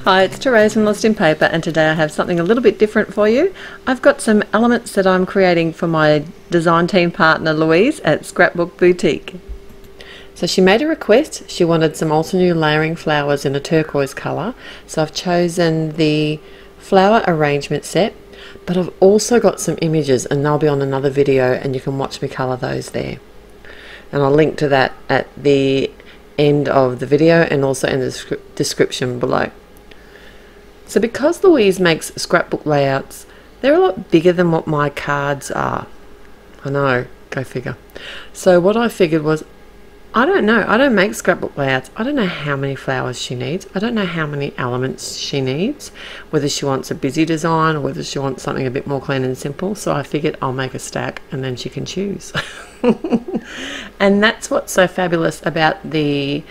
Hi, it's Therese from Lostinpaper, and today I have something a little bit different for you. I've got some elements that I'm creating for my design team partner Louise at Scrapbook Boutique. So she made a request. She wanted some Altenew layering flowers in a turquoise colour, so I've chosen the flower arrangement set, but I've also got some images and they'll be on another video and you can watch me colour those there. And I'll link to that at the end of the video and also in the description below. So because Louise makes scrapbook layouts, they're a lot bigger than what my cards are. I know, go figure. So what I figured was, I don't know, I don't make scrapbook layouts. I don't know how many flowers she needs. I don't know how many elements she needs, whether she wants a busy design or whether she wants something a bit more clean and simple. So I figured I'll make a stack and then she can choose. And that's what's so fabulous about the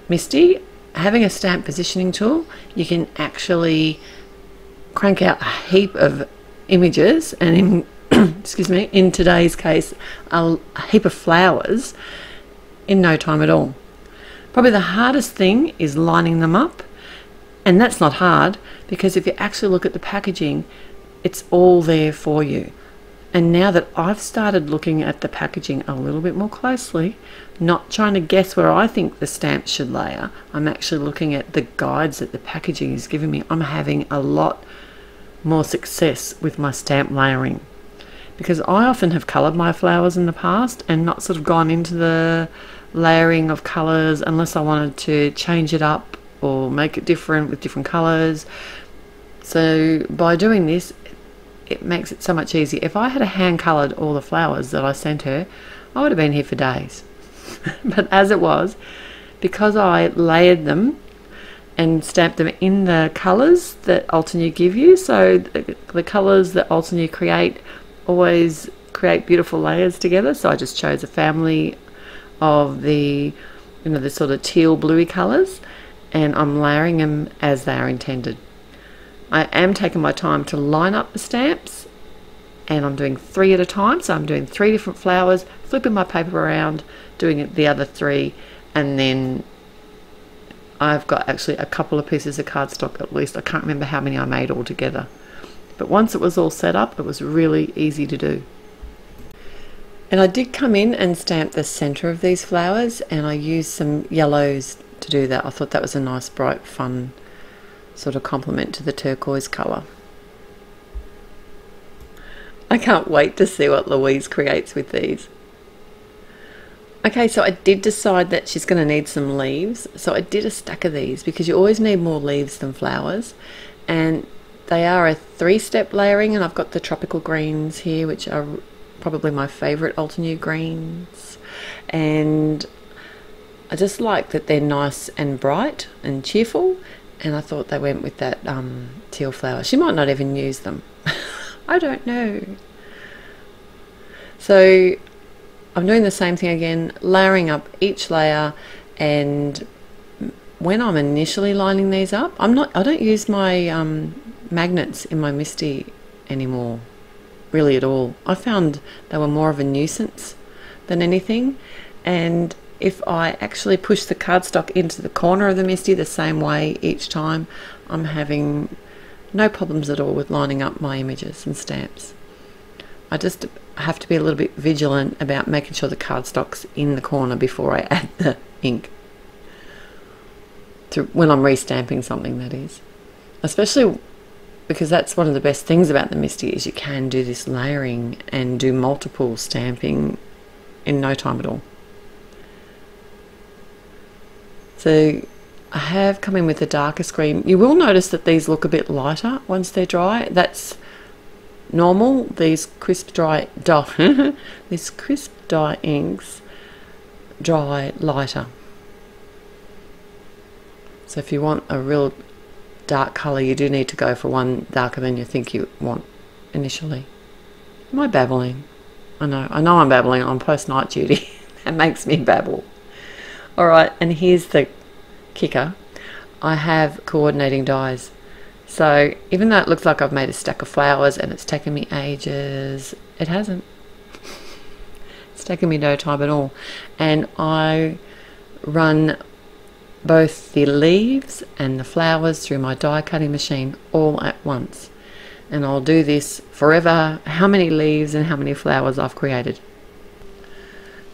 Misty. Having a stamp positioning tool, you can actually crank out a heap of images and in, excuse me, in today's case, a heap of flowers in no time at all. Probably the hardest thing is lining them up, and that's not hard because if you actually look at the packaging, it's all there for you. And now that I've started looking at the packaging a little bit more closely, not trying to guess where I think the stamps should layer, I'm actually looking at the guides that the packaging is giving me. I'm having a lot more success with my stamp layering because I often have coloured my flowers in the past and not sort of gone into the layering of colours unless I wanted to change it up or make it different with different colours. So by doing this, it makes it so much easier. If I had hand coloured all the flowers that I sent her, I would have been here for days. But as it was, because I layered them and stamped them in the colours that Altenew give you, so the colours that Altenew create always create beautiful layers together. So I just chose a family of the, you know, the sort of teal bluey colours, and I'm layering them as they are intended. I am taking my time to line up the stamps, and I'm doing 3 at a time. So I'm doing 3 different flowers, flipping my paper around, doing the other 3, and then I've got actually a couple of pieces of cardstock at least. I can't remember how many I made altogether. But once it was all set up, it was really easy to do. And I did come in and stamp the centre of these flowers, and I used some yellows to do that. I thought that was a nice, bright, fun sort of complement to the turquoise colour. I can't wait to see what Louise creates with these. Okay, so I did decide that she's going to need some leaves, so I did a stack of these because you always need more leaves than flowers, and they are a 3-step layering, and I've got the tropical greens here, which are probably my favourite Altenew greens, and I just like that they're nice and bright and cheerful. And I thought they went with that teal flower. She might not even use them. I don't know. So I'm doing the same thing again, layering up each layer. And when I'm initially lining these up, I don't use my magnets in my Misty anymore, really at all. I found they were more of a nuisance than anything. And if I actually push the cardstock into the corner of the Misty the same way each time, I'm having no problems at all with lining up my images and stamps. I just have to be a little bit vigilant about making sure the cardstock's in the corner before I add the ink. When I'm restamping something, that is. Especially because that's one of the best things about the Misty is you can do this layering and do multiple stamping in no time at all. So I have come in with a darker screen. You will notice that these look a bit lighter once they're dry. That's normal. These crisp dye inks dry lighter. So if you want a real dark colour, you do need to go for one darker than you think you want initially. Am I babbling? I know I'm babbling. I'm post night duty. That makes me babble. Alright, and here's the kicker. I have coordinating dies. So even though it looks like I've made a stack of flowers and it's taken me ages, it hasn't. It's taken me no time at all. And I run both the leaves and the flowers through my die cutting machine all at once. And I'll do this forever, how many leaves and how many flowers I've created.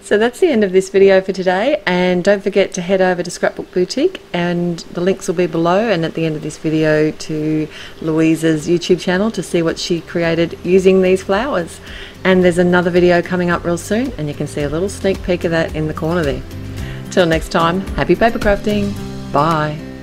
So that's the end of this video for today, and don't forget to head over to Scrapbook Boutique, and the links will be below and at the end of this video to Louise's YouTube channel to see what she created using these flowers. And there's another video coming up real soon, and you can see a little sneak peek of that in the corner there. Till next time, happy paper crafting. Bye.